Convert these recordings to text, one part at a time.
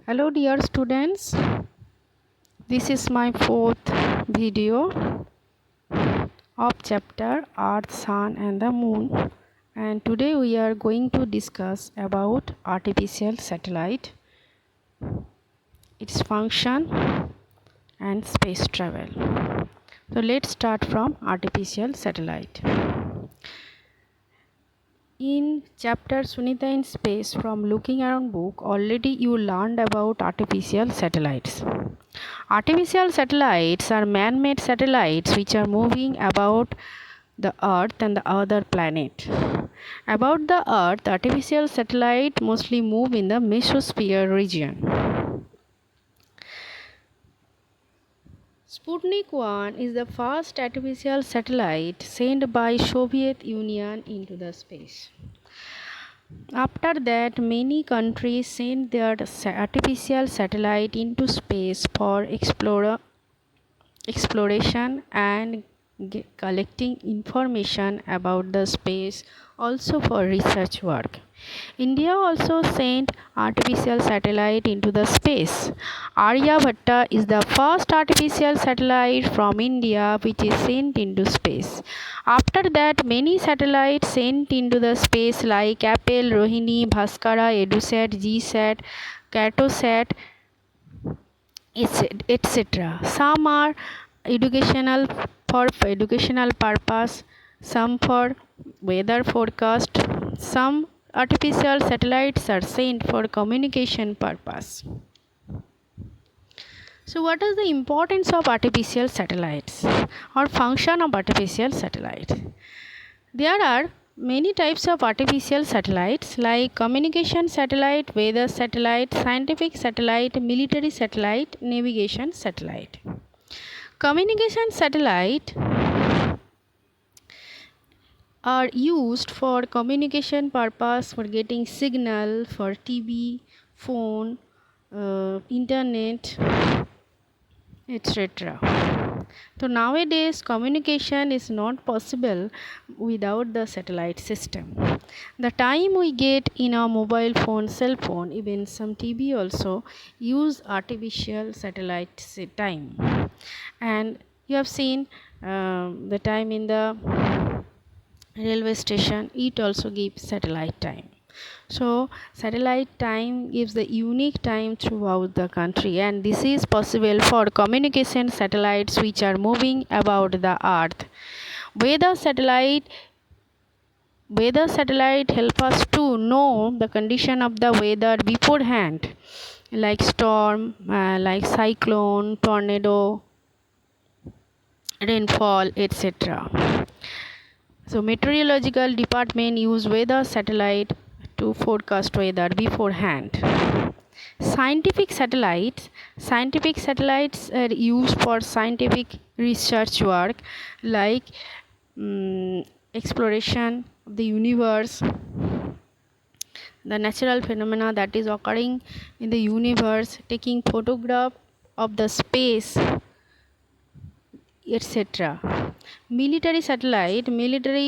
Hello dear students, this is my fourth video of chapter Earth, Sun and the Moon, and today we are going to discuss about artificial satellite, its function and space travel. So let's start from artificial satellite. In chapter Sunita in Space from Looking Around book, already you learned about artificial satellites. Artificial satellites are man-made satellites which are moving about the Earth and the other planet. About the Earth, artificial satellites mostly move in the mesosphere region. Sputnik 1 is the first artificial satellite sent by Soviet Union into the space. After that, many countries sent their artificial satellite into space for exploration and collecting information about the space, also for research work. India also sent artificial satellite into the space. Aryabhatta is the first artificial satellite from India which is sent into space. After that, many satellites sent into the space like Apple, Rohini, Bhaskara, EduSat, GSat, Cartosat, etc. Some are educational for educational purpose, some for weather forecast. Some artificial satellites are sent for communication purpose. So what is the importance of artificial satellites or function of artificial satellites? There are many types of artificial satellites like communication satellite, weather satellite, scientific satellite, military satellite, navigation satellite. Communication satellite are used for communication purpose, for getting signal for TV, phone, internet, etc. So nowadays communication is not possible without the satellite system. The time we get in our mobile phone, cell phone, even some TV also use artificial satellite time. And you have seen the time in the railway station, it also gives satellite time. So satellite time gives the unique time throughout the country, and this is possible for communication satellites which are moving about the earth. Weather satellite help us to know the condition of the weather beforehand, like storm, like cyclone, tornado, rainfall, etc. So meteorological department use weather satellite to forecast weather beforehand. Scientific satellites are used for scientific research work like exploration of the universe, the natural phenomena that is occurring in the universe, taking photograph of the space, etc. Military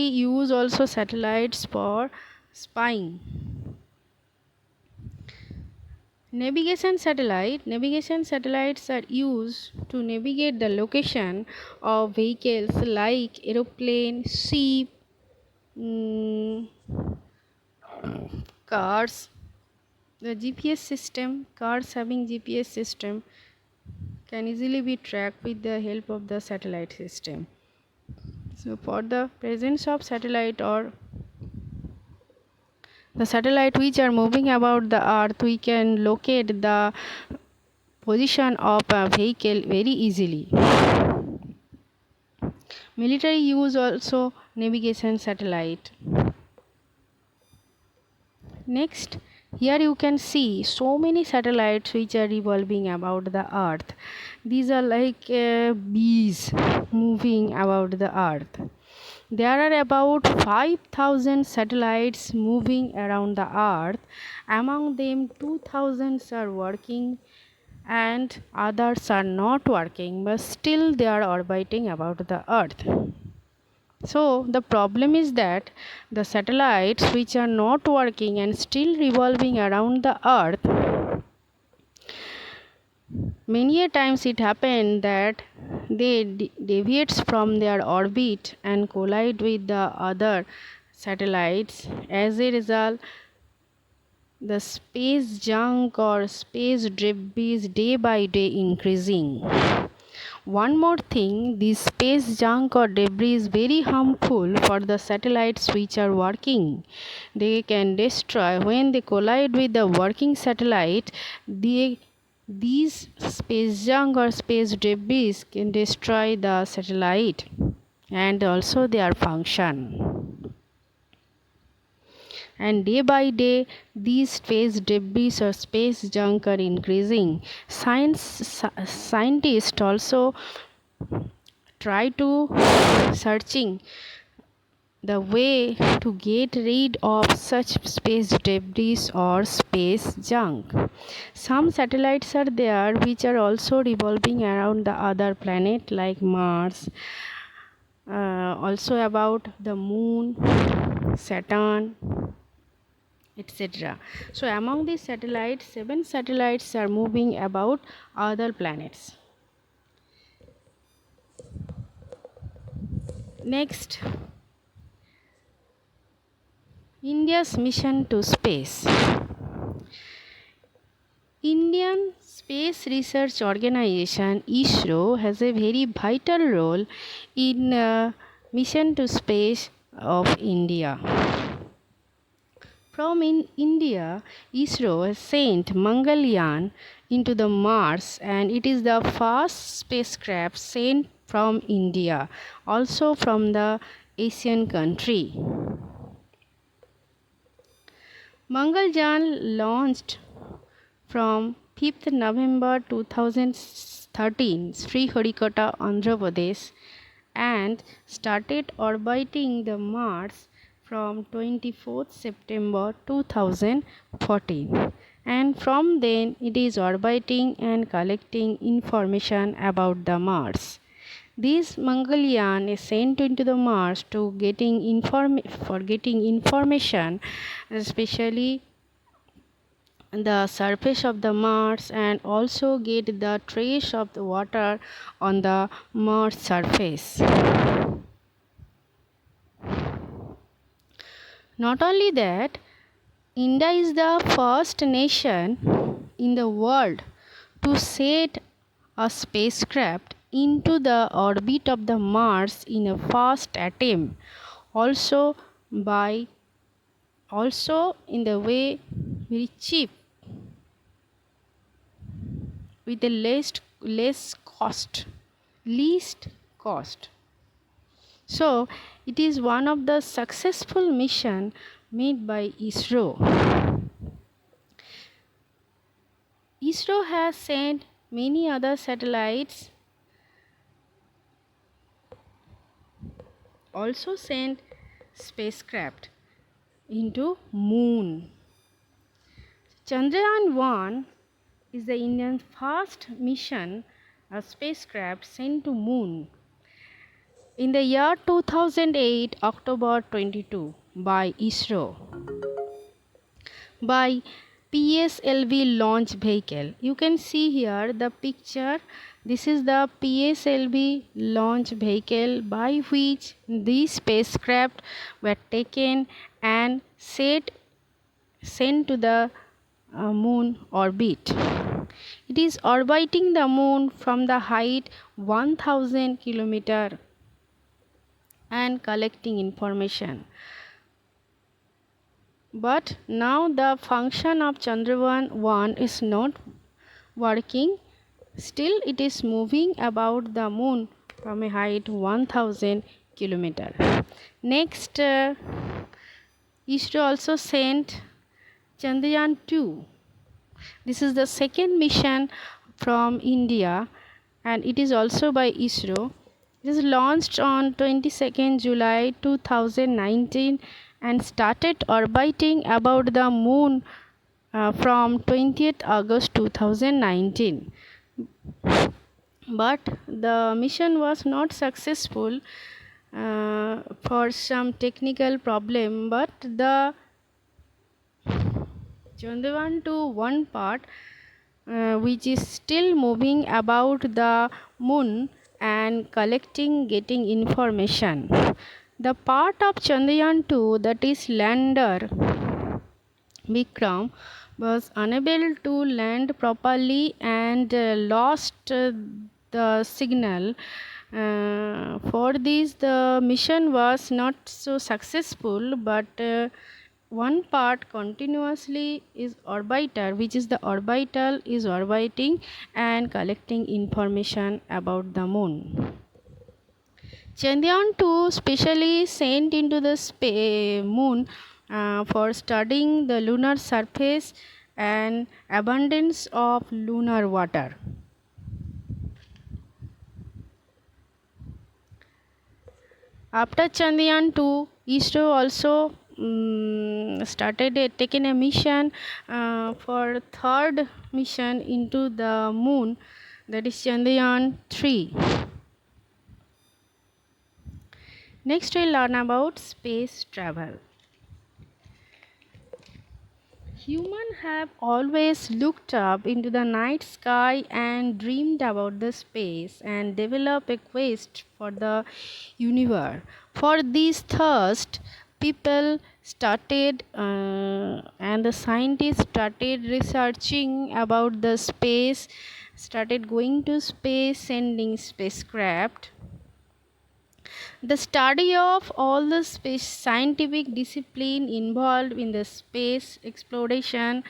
use also satellites for spying. Navigation satellites are used to navigate the location of vehicles like aeroplane, ship, cars. The GPS system, cars having GPS system can easily be tracked with the help of the satellite system. So for the presence of satellite or the satellite which are moving about the earth, we can locate the position of a vehicle very easily. Military use also navigation satellite. Next, here you can see so many satellites which are revolving about the earth. These are like bees moving about the earth. There are about 5,000 satellites moving around the earth. Among them, 2,000 are working and others are not working, but still they are orbiting about the earth. So the problem is that the satellites which are not working and still revolving around the earth, Many a times it happened that they deviates from their orbit and collide with the other satellites. As a result, the space junk or space debris is day by day increasing. One more thing, this space junk or debris is very harmful for the satellites which are working. They can destroy, when they collide with the working satellite, these space junk or space debris can destroy the satellite and also their function. And day by day these space debris or space junk are increasing. Scientists also try to searching the way to get rid of such space debris or space junk. Some satellites are there which are also revolving around the other planet like Mars, also about the moon, Saturn, etc. So among these satellites, 7 satellites are moving about other planets. Next, India's mission to space. Indian Space Research Organization ISRO has a very vital role in mission to space of India. From in India, ISRO has sent Mangalyaan into the Mars, and it is the first spacecraft sent from India, also from the Asian country. Mangalyaan launched from 5th November 2013, Sriharikota, Andhra Pradesh, and started orbiting the Mars from 24th September 2014, and from then it is orbiting and collecting information about the Mars. This Mangalyaan is sent into the Mars to getting information, especially the surface of the Mars, and also get the trace of the water on the Mars surface. Not only that, India is the first nation in the world to set a spacecraft into the orbit of the Mars in a first attempt, also in the way very cheap, with the least cost. So it is one of the successful mission made by ISRO. ISRO has sent many other satellites, also sent spacecraft into moon. Chandrayaan-1 is the Indian first mission, a spacecraft sent to moon in the year 2008, October 22, by ISRO, by PSLV launch vehicle. You can see here the picture. This is the PSLV launch vehicle by which these spacecraft were taken and sent to the moon orbit. It is orbiting the moon from the height 1000 km and collecting information. But now the function of Chandrayaan-1 is not working. Still it is moving about the moon from a height 1000 km. Next, ISRO also sent Chandrayaan-2. This is the second mission from India, and it is also by ISRO. It is launched on 22nd July 2019 and started orbiting about the moon from 20th August 2019. But the mission was not successful for some technical problem, but the Chandrayaan-2 one part which is still moving about the moon and getting information. The part of Chandrayaan 2, that is lander Vikram, was unable to land properly and lost the signal. For this, the mission was not so successful, but one part continuously is orbiter, which is the orbital is orbiting and collecting information about the moon. Chandrayaan 2 specially sent into the moon for studying the lunar surface and abundance of lunar water. After Chandrayaan 2, ISRO also started taking a mission for third mission into the moon, that is Chandrayaan 3. Next we'll learn about space travel. Humans have always looked up into the night sky and dreamed about the space and developed a quest for the universe. For this thirst, people started and the scientists started researching about the space, started going to space, sending spacecraft. The study of all the space scientific discipline involved in the space exploration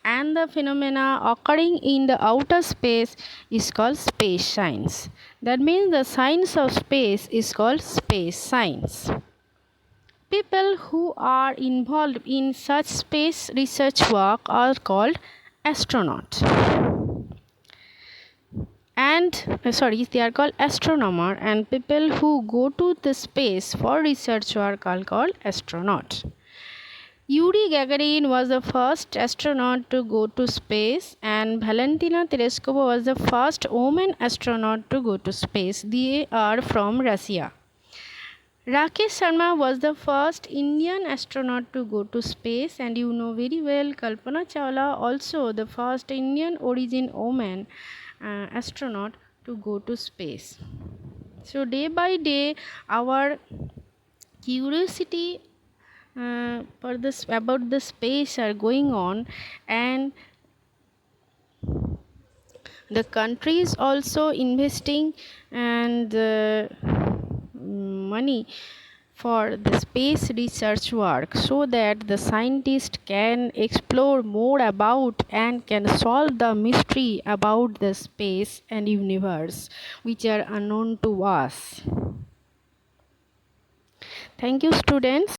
and the phenomena occurring in the outer space is called space science. That means the science of space is called space science. People who are involved in such space research work are called astronauts. They are called astronomer, and people who go to the space for research work are called astronauts. Yuri Gagarin was the first astronaut to go to space, and Valentina Tereshkova was the first woman astronaut to go to space. They are from Russia. Rakesh Sharma was the first Indian astronaut to go to space, and you know very well Kalpana Chawla also the first Indian origin woman astronaut to go to space. So day by day our curiosity about the space are going on, and the country is also investing and money for the space research work so that the scientists can explore more about and can solve the mystery about the space and universe which are unknown to us. Thank you, students.